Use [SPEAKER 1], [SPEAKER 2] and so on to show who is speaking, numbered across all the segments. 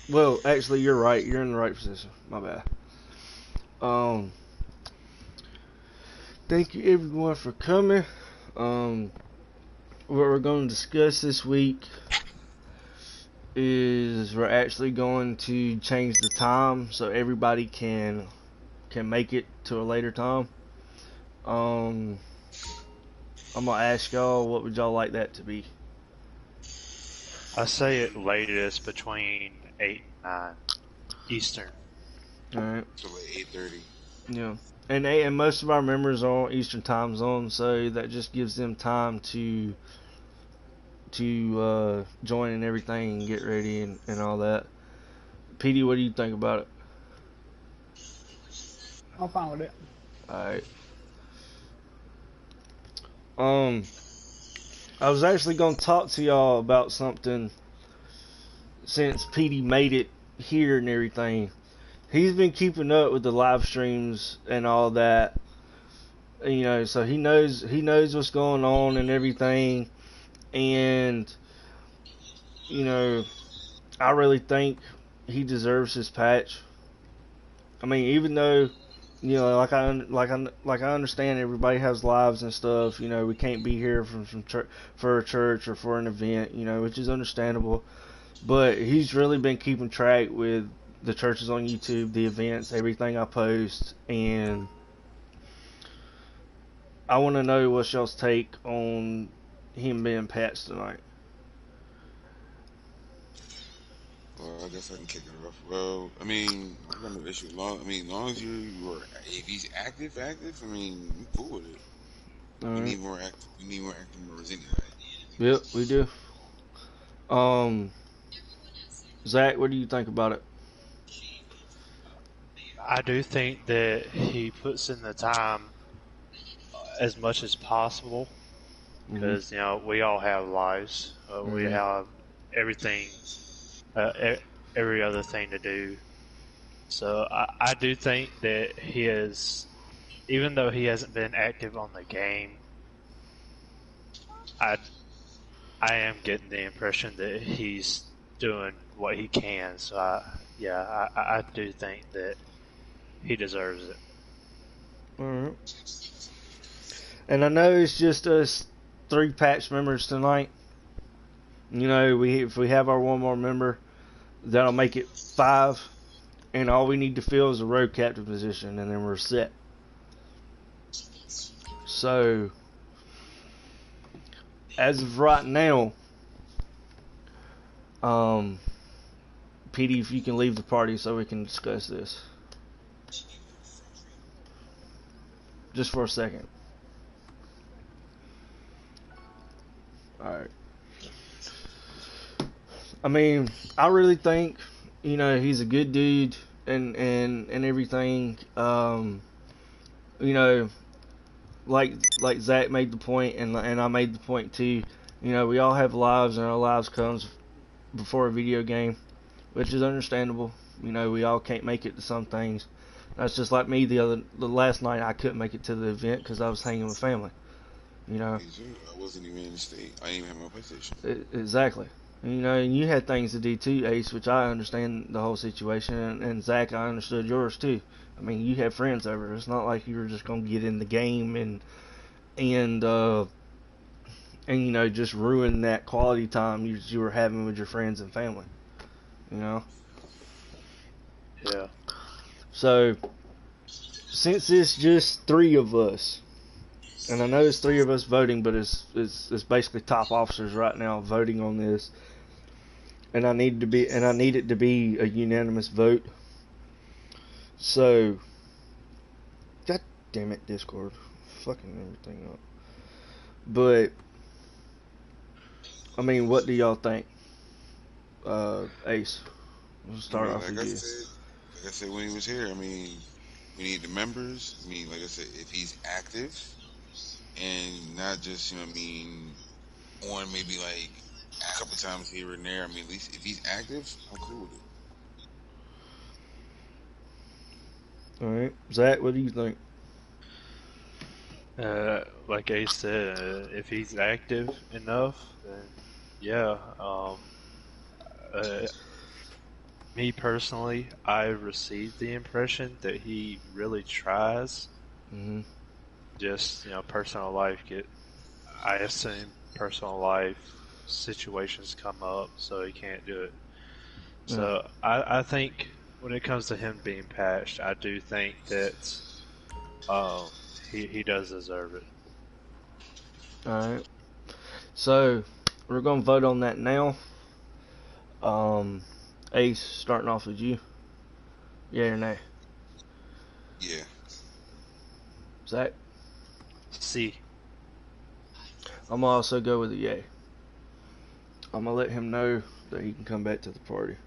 [SPEAKER 1] Well, actually, you're right. You're in the right position. My bad. Um, thank you everyone for coming. Um, what we're going to discuss this week is we're actually going to change the time so everybody can make it to a later time. Um, I'm gonna ask y'all what would y'all like that to be.
[SPEAKER 2] I say at latest between 8 and 9 Eastern.
[SPEAKER 1] All right.
[SPEAKER 3] So like 8:30.
[SPEAKER 1] Yeah. And most of our members are on Eastern time zone, so that just gives them time to join and everything and get ready and all that. PD, what do you think about it?
[SPEAKER 4] I'm fine with it.
[SPEAKER 1] All right. Um, I was actually gonna talk to y'all about something since PD made it here and everything. He's been keeping up with the live streams and all that, you know, so he knows what's going on and everything. And you know, I really think he deserves his patch. I mean, even though like I understand everybody has lives and stuff. You know, we can't be here from church for a church or for an event. You know, which is understandable. But he's really been keeping track with the churches on YouTube, the events, everything I post, and I want to know what y'all's take on him being patched tonight.
[SPEAKER 3] Well, I guess I can kick it off. Well, I mean, I got no issue. Long as you are, if he's active, I mean, I'm cool with it.
[SPEAKER 1] All
[SPEAKER 3] We
[SPEAKER 1] right.
[SPEAKER 3] need more active. We need more active members anyway.
[SPEAKER 1] Yep, we do. Um, Zach, what do you think about it?
[SPEAKER 2] I do think that he puts in the time as much as possible
[SPEAKER 1] Mhm.
[SPEAKER 2] because, we all have lives. We
[SPEAKER 1] Mhm.
[SPEAKER 2] have everything, every other thing to do. So I do think that he is, even though he hasn't been active on the game, I I am getting the impression that he's doing what he can. So I do think that he deserves it.
[SPEAKER 1] All right. And I know it's just us three patch members tonight. You know, if we have our one more member, that'll make it five, and all we need to fill is a road captain position, and then we're set. So, as of right now, um, PD, if you can leave the party so we can discuss this, just for a second. All right. I mean, I really think, you know, he's a good dude and everything. You know, like Zach made the point, and I made the point too. You know, we all have lives, and our lives comes before a video game, which is understandable. You know, we all can't make it to some things. That's just like me. The last night I couldn't make it to the event because I was hanging with family. You know,
[SPEAKER 3] Me too. I wasn't even in the state. I didn't even have my PlayStation.
[SPEAKER 1] exactly. And, you know, and you had things to do too, Ace, which I understand the whole situation. And Zach, I understood yours too. I mean, you had friends over. It's not like you were just gonna get in the game and and you know just ruin that quality time you were having with your friends and family. You know.
[SPEAKER 2] Yeah.
[SPEAKER 1] So since it's just three of us, and I know it's three of us voting, but it's basically top officers right now voting on this, and I need it to be a unanimous vote. So, god damn it, Discord, fucking everything up. But I mean, what do y'all think, Ace? We'll
[SPEAKER 3] I
[SPEAKER 1] start
[SPEAKER 3] mean,
[SPEAKER 1] off with you.
[SPEAKER 3] like I said when he was here. I mean, we need the members. I mean, like I said, if he's active and not just, you know, what I mean, on maybe like a couple times here and there. I mean, at least if he's active, I'm cool with it.
[SPEAKER 1] All right, Zach, what do you think?
[SPEAKER 2] Like Ace said, if he's active enough, then yeah. Uh, Me personally, I received the impression that he really tries.
[SPEAKER 1] Hmm.
[SPEAKER 2] Just, personal life I assume personal life situations come up, so he can't do it.
[SPEAKER 1] Yeah.
[SPEAKER 2] So I think when it comes to him being patched, I do think that um, he does deserve it.
[SPEAKER 1] All right. So we're gonna vote on that now. Ace, starting off with you. Yeah or nay?
[SPEAKER 3] Yeah.
[SPEAKER 1] Zach.
[SPEAKER 2] See,
[SPEAKER 1] I'm gonna also go with a yay. I'm gonna let him know that he can come back to the party.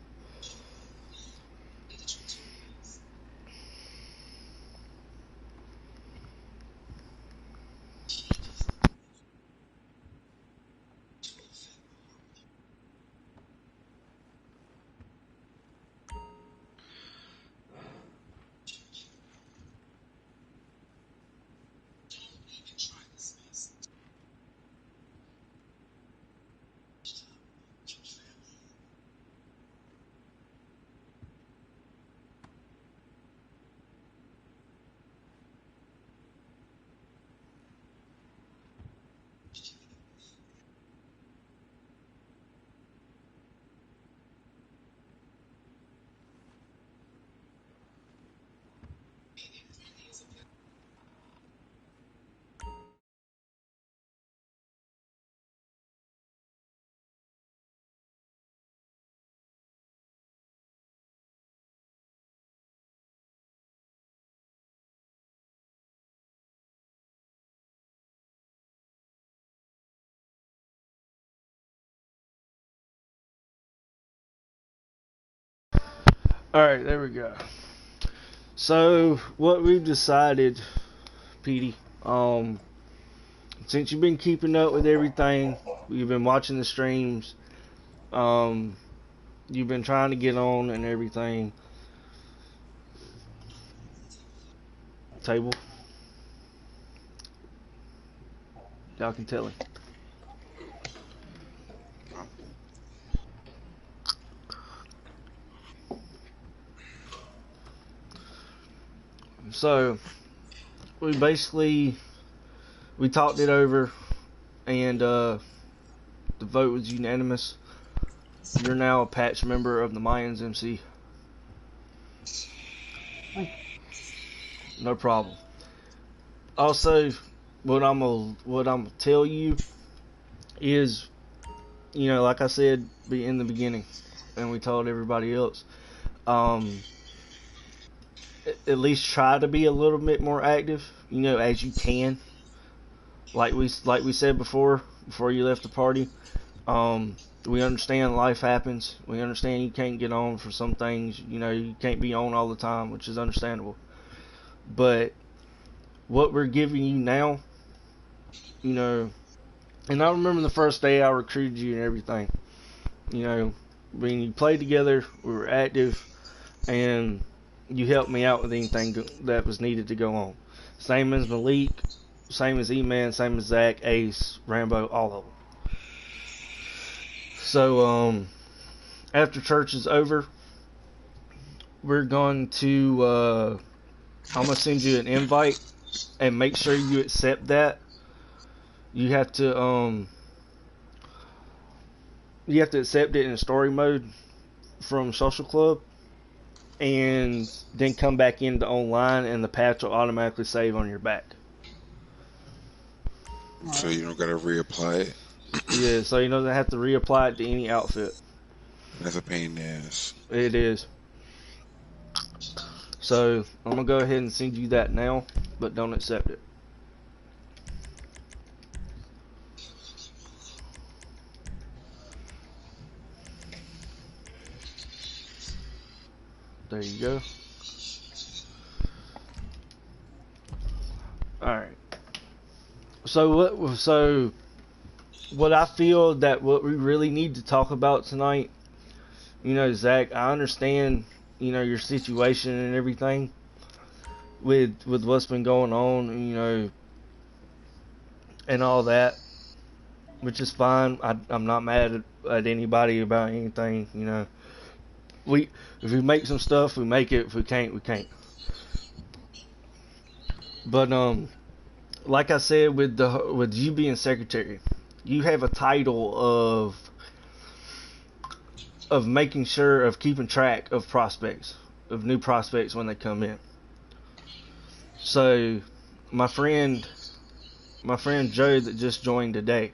[SPEAKER 1] All right, there we go. So what we've decided, Petey, since you've been keeping up with everything, you've been watching the streams, um, you've been trying to get on and everything. Table, y'all can tell him.
[SPEAKER 3] Huh?
[SPEAKER 1] So we basically we talked it over, and the vote was unanimous. You're now a patch member of the Mayans MC. No problem. Also, what I'm gonna tell you is, like I said in the beginning, and we told everybody else, um, at least try to be a little bit more active, as you can. Like we said before you left the party. We understand life happens. We understand you can't get on for some things. You can't be on all the time, which is understandable. But what we're giving you now, you know, and I remember the first day I recruited you and everything. When you played together, we were active, and you helped me out with anything that was needed to go on. Same as Malik, same as E-Man, same as Zach, Ace, Rambo, all of them. So, after church is over, we're going to, I'm going to send you an invite, and make sure you accept that. You have to, accept it in story mode from Social Club, and then come back into online, and the patch will automatically save on your back.
[SPEAKER 3] So you don't gotta reapply it.
[SPEAKER 1] Yeah, so you don't have to reapply it to any outfit.
[SPEAKER 3] That's a pain in the ass.
[SPEAKER 1] It is. So I'm gonna go ahead and send you that now, but don't accept it. There you go. All right. So what I feel that what we really need to talk about tonight, Zach, I understand, your situation and everything with what's been going on, and all that, which is fine. I'm not mad at anybody about anything, if we make some stuff, we make it. If we can't, we can't. But like I said, with you being secretary, you have a title of making sure of keeping track of prospects, of new prospects when they come in. So my friend Joe that just joined today,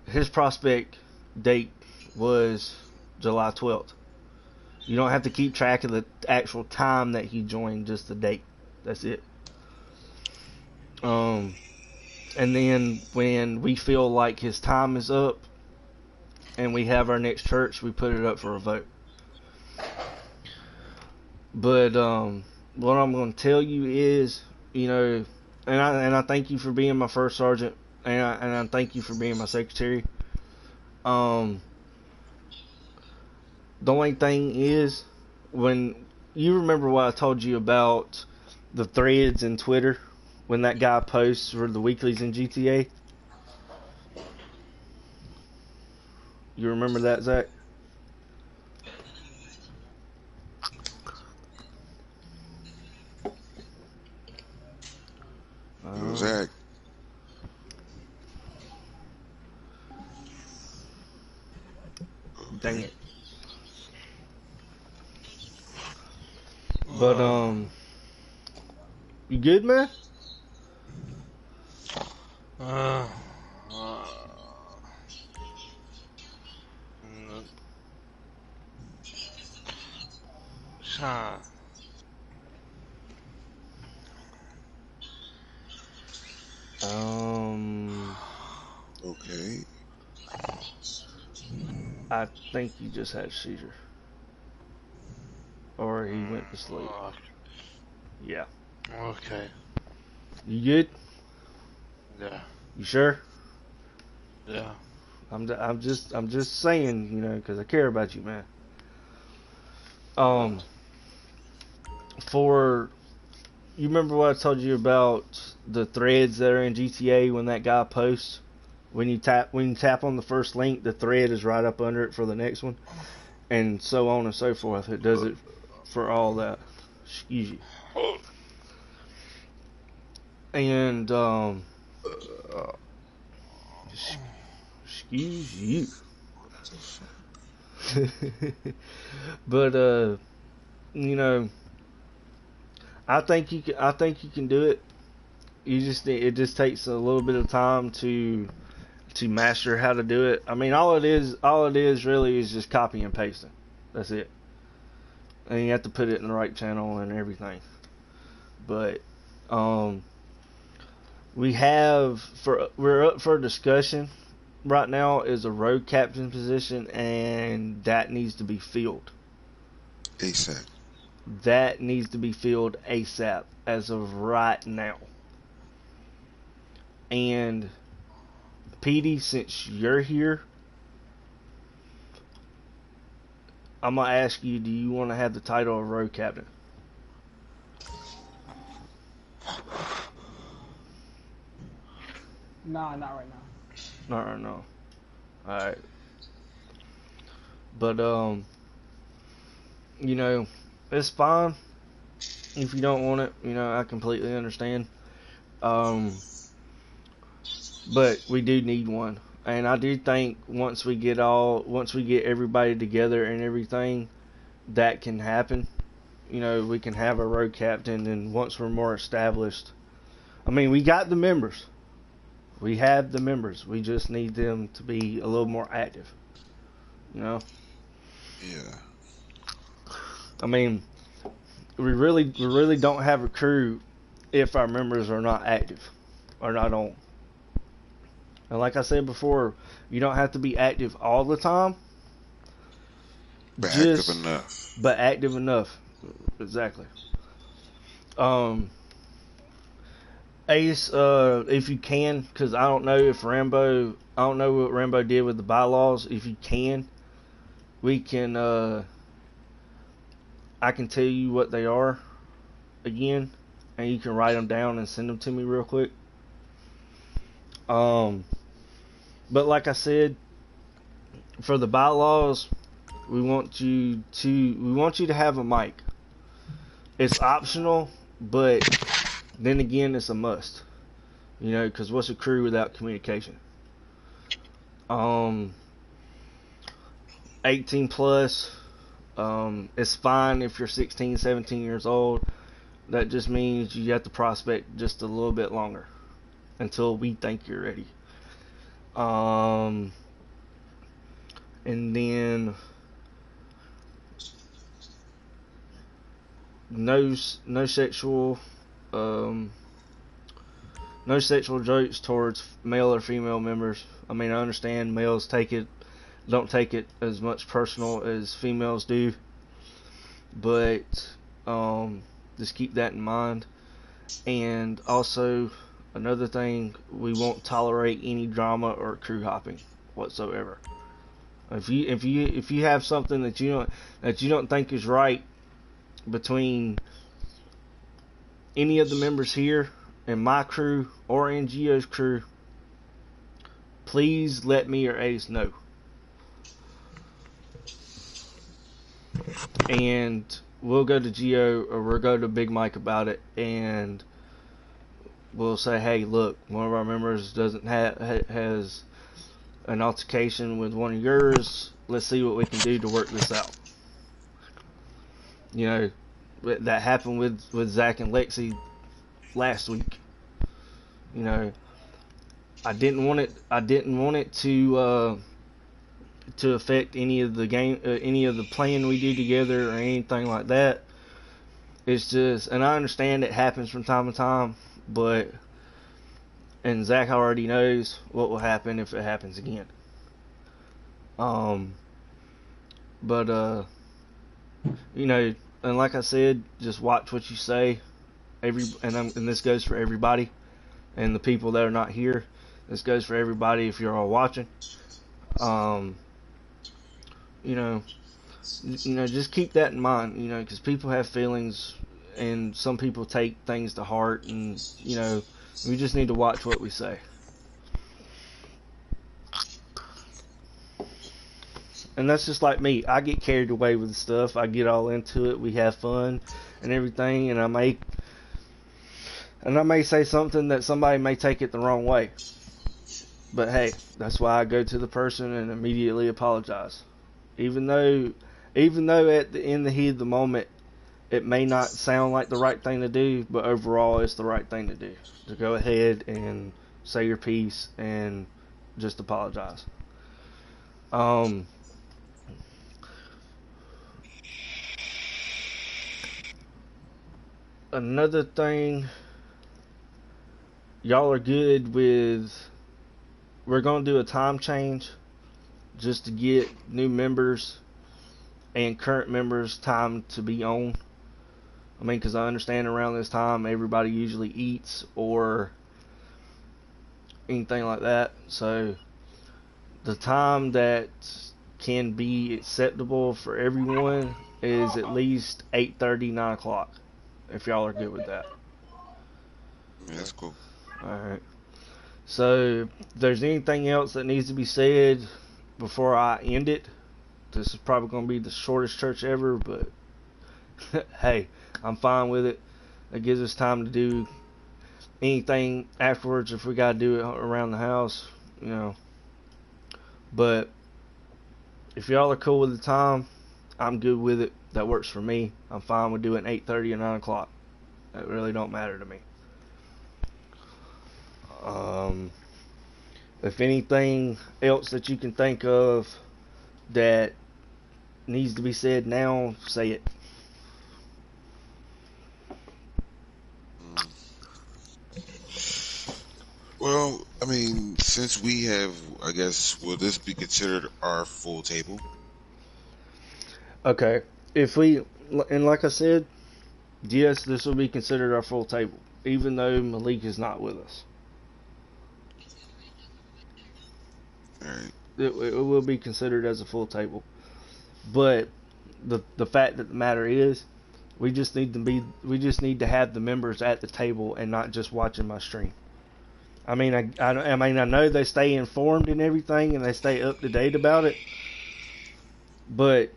[SPEAKER 1] his prospect date was July 12th. You don't have to keep track of the actual time that he joined, just the date. That's it. And then when we feel like his time is up and we have our next church, we put it up for a vote. But what I'm going to tell you is, you know, and I thank you for being my first sergeant, and I thank you for being my secretary. The only thing is, when you remember what I told you about the threads in Twitter, when that guy posts for the weeklies in GTA, you remember that, Zach?
[SPEAKER 3] Zach.
[SPEAKER 1] Dang it. But you good, man?
[SPEAKER 3] Okay.
[SPEAKER 1] I think you just had a seizure. Or he went to sleep. Yeah.
[SPEAKER 2] Okay.
[SPEAKER 1] You good?
[SPEAKER 2] Yeah.
[SPEAKER 1] You sure?
[SPEAKER 2] Yeah.
[SPEAKER 1] I'm just saying, you know, because I care about you, man. For you remember what I told you about the threads that are in GTA when that guy posts? When you tap on the first link, the thread is right up under it for the next one, and so on and so forth. It does it for all that. Excuse you. And excuse you. But you know, I think you can do it. It just takes a little bit of time to master how to do it. I mean, all it is really is just copy and pasting. That's it. And you have to put it in the right channel and everything. But we're up for discussion right now is a road captain position, and that needs to be filled.
[SPEAKER 3] ASAP.
[SPEAKER 1] That needs to be filled ASAP as of right now. And Petey, since you're here, I'm gonna ask you: do you want to have the title of road captain?
[SPEAKER 4] Nah, not right now.
[SPEAKER 1] Not right now. All right. But you know, it's fine if you don't want it. You know, I completely understand. But we do need one, and I do think once we get everybody together and everything, that can happen. You know, we can have a road captain, and once we're more established, I mean, we got the members. We have the members. We just need them to be a little more active. You know?
[SPEAKER 3] Yeah.
[SPEAKER 1] I mean, we really don't have a crew if our members are not active or not on. And like I said before, you don't have to be active all the time.
[SPEAKER 3] But active enough.
[SPEAKER 1] But active enough. Exactly. Ace, if you can, because I don't know what Rambo did with the bylaws. If you can, we can, I can tell you what they are again, and you can write them down and send them to me real quick. But like I said, for the bylaws, we want you to have a mic. It's optional, but then again, it's a must. You know, because what's a crew without communication? 18 plus. It's fine if you're 16, 17 years old. That just means you have to prospect just a little bit longer until we think you're ready. And then no sexual no sexual jokes towards male or female members. I mean, I understand males don't take it as much personal as females do, but just keep that in mind. And also, another thing, we won't tolerate any drama or crew hopping whatsoever. If you have something that you don't think is right between any of the members here in my crew or in Geo's crew, please let me or Ace know. And we'll go to Geo or we'll go to Big Mike about it, and we'll say, hey, look, one of our members has an altercation with one of yours. Let's see what we can do to work this out. You know, that happened with Zach and Lexi last week. You know, I didn't want it to affect any of the playing we do together or anything like that. It's just, and I understand it happens from time to time, and Zach already knows what will happen if it happens again. You know, and like I said, just watch what you say. And this goes for everybody, and the people that are not here. This goes for everybody if you're all watching. You know, just keep that in mind. You know, because people have feelings, and some people take things to heart, and you know, we just need to watch what we say. And that's just like me. I get carried away with stuff. I get all into it. We have fun and everything, and I may say something that somebody may take it the wrong way. But hey, that's why I go to the person and immediately apologize. Even though in the heat of the moment, it may not sound like the right thing to do, but overall it's the right thing to do. To go ahead and say your piece and just apologize. Another thing, y'all are good with, we're going to do a time change just to get new members and current members time to be on. I mean, because I understand around this time everybody usually eats or anything like that. So the time that can be acceptable for everyone is at least 8:30, 9 o'clock. If y'all are good with that.
[SPEAKER 3] Yeah, that's cool.
[SPEAKER 1] Alright. So, if there's anything else that needs to be said before I end it, this is probably going to be the shortest church ever, but hey, I'm fine with it. It gives us time to do anything afterwards if we got to do it around the house, you know. But if y'all are cool with the time, I'm good with it. That works for me. I'm fine with doing 8:30 or 9 o'clock. That really don't matter to me. If anything else that you can think of that needs to be said now, say it.
[SPEAKER 3] Well, I mean, since we have, I guess, will this be considered our full table?
[SPEAKER 1] Okay. And like I said, yes, this will be considered our full table, even though Malik is not with us.
[SPEAKER 3] Alright.
[SPEAKER 1] It will be considered as a full table. But the fact that the matter is, we just need to have the members at the table and not just watching my stream. I mean, I know they stay informed and everything, and they stay up to date about it. But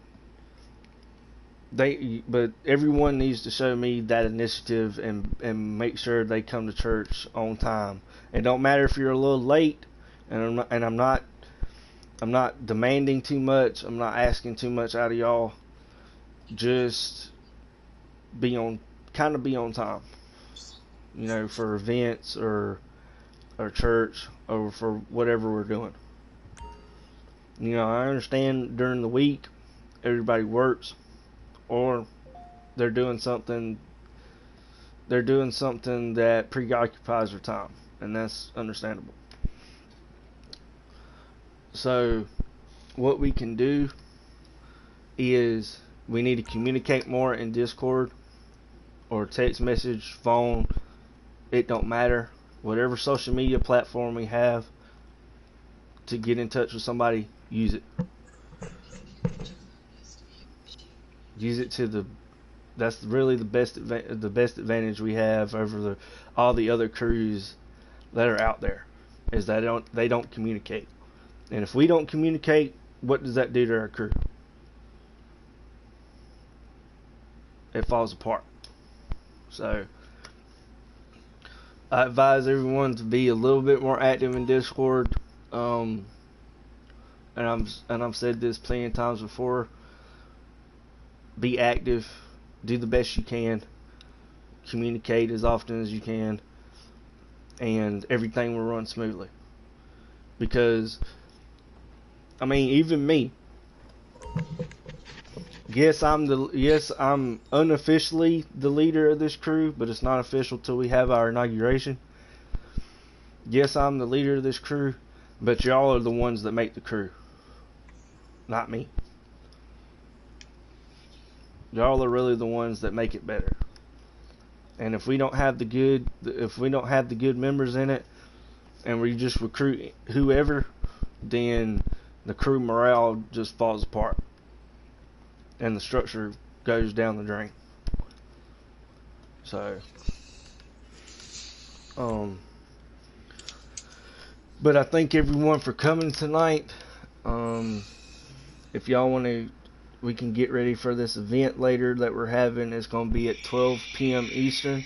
[SPEAKER 1] but everyone needs to show me that initiative and make sure they come to church on time. It don't matter if you're a little late, and I'm not demanding too much. I'm not asking too much out of y'all. Just be on time. For events or church or for whatever we're doing. I understand during the week everybody works or they're doing something that preoccupies their time, and that's understandable. So what we can do is we need to communicate more in Discord or text message, phone, it don't matter. Whatever social media platform we have to get in touch with somebody, use it. Use it that's really the best advantage we have over all the other crews that are out there, is that they don't communicate. And if we don't communicate, what does that do to our crew? It falls apart. So I advise everyone to be a little bit more active in Discord. And I've said this plenty of times before. Be active. Do the best you can. Communicate as often as you can. And everything will run smoothly. Because, even me. Yes, I'm unofficially the leader of this crew, but it's not official till we have our inauguration. Yes, I'm the leader of this crew, but y'all are the ones that make the crew, not me. Y'all are really the ones that make it better. And if we don't have the good members in it, and we just recruit whoever, then the crew morale just falls apart. And the structure goes down the drain. So, but I thank everyone for coming tonight. If y'all want to, we can get ready for this event later that we're having. It's going to be at 12 p.m. Eastern.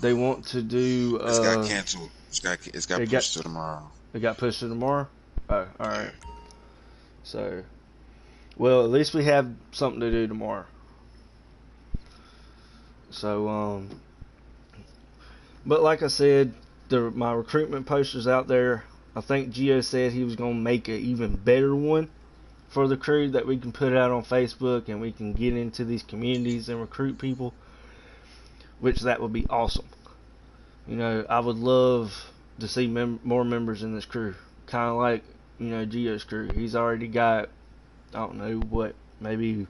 [SPEAKER 1] They want to do.
[SPEAKER 3] It's got canceled. It's got pushed to tomorrow.
[SPEAKER 1] It got pushed to tomorrow. Oh, all right. So. Well, at least we have something to do tomorrow. So, but like I said, my recruitment poster's out there. I think Gio said he was going to make an even better one for the crew that we can put out on Facebook, and we can get into these communities and recruit people, which that would be awesome. I would love to see more members in this crew. Kind of like, Gio's crew. He's already got, I don't know what, maybe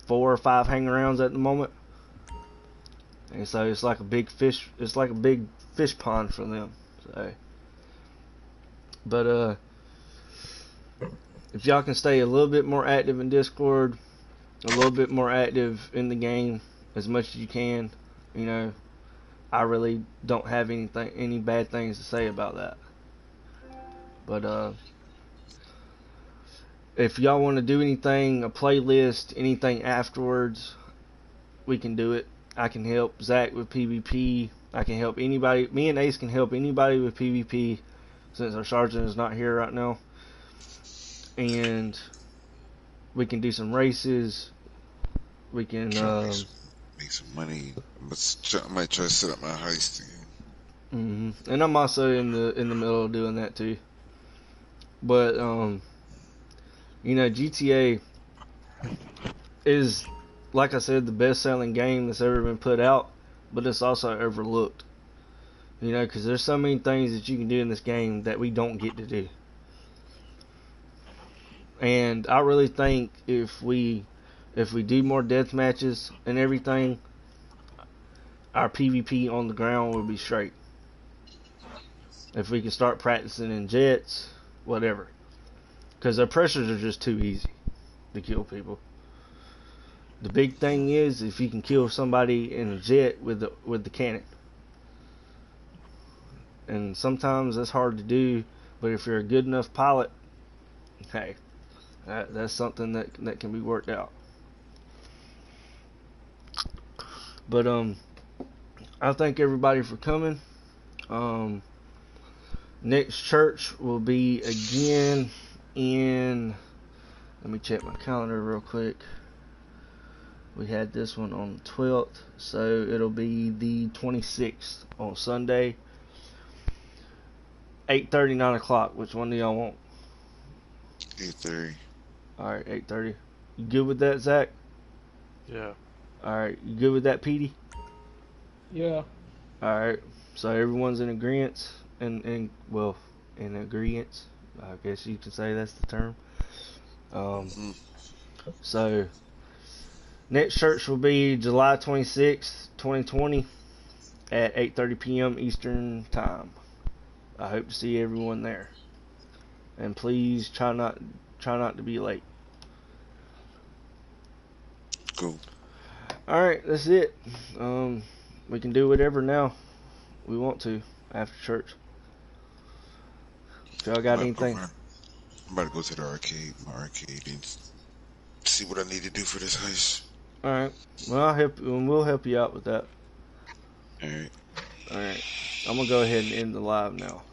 [SPEAKER 1] 4 or 5 hang-arounds at the moment, and so it's like a big fish pond for them. So, but if y'all can stay a little bit more active in Discord, a little bit more active in the game as much as you can, I really don't have any bad things to say about that. But if y'all want to do anything, a playlist, anything afterwards, we can do it. I can help Zach with PvP. I can help anybody. Me and Ace can help anybody with PvP, since our sergeant is not here right now. And we can do some races. We can
[SPEAKER 3] make some money. I might try to set up my heist again.
[SPEAKER 1] And I'm also in the middle of doing that too. But GTA is, like I said, the best-selling game that's ever been put out, but it's also overlooked. Because there's so many things that you can do in this game that we don't get to do. And I really think if we do more death matches and everything, our PvP on the ground will be straight. If we can start practicing in jets, whatever. Because their pressures are just too easy to kill people. The big thing is if you can kill somebody in a jet with the cannon. And sometimes that's hard to do, but if you're a good enough pilot, hey, That's something that can be worked out. But I thank everybody for coming. Next church will be again in. Let me check my calendar real quick. We had this one on the 12th, so it'll be the 26th on Sunday. 8:30, 9 o'clock. Which one do y'all want?
[SPEAKER 3] 8:30.
[SPEAKER 1] Alright, 8:30. You good with that, Zach?
[SPEAKER 2] Yeah.
[SPEAKER 1] Alright, you good with that, Petey?
[SPEAKER 4] Yeah.
[SPEAKER 1] Alright, so everyone's in agreement, in agreement. I guess you can say that's the term. So, next church will be July 26th, 2020 at 8:30 p.m. Eastern Time. I hope to see everyone there. And please try not to be late.
[SPEAKER 3] Cool.
[SPEAKER 1] Alright, that's it. We can do whatever now we want to after church. If y'all got anything?
[SPEAKER 3] I'm about to go to the arcade, my arcade, and see what I need to do for this heist.
[SPEAKER 1] Alright. Well, we'll help you out with that.
[SPEAKER 3] Alright.
[SPEAKER 1] Alright. I'm gonna go ahead and end the live now.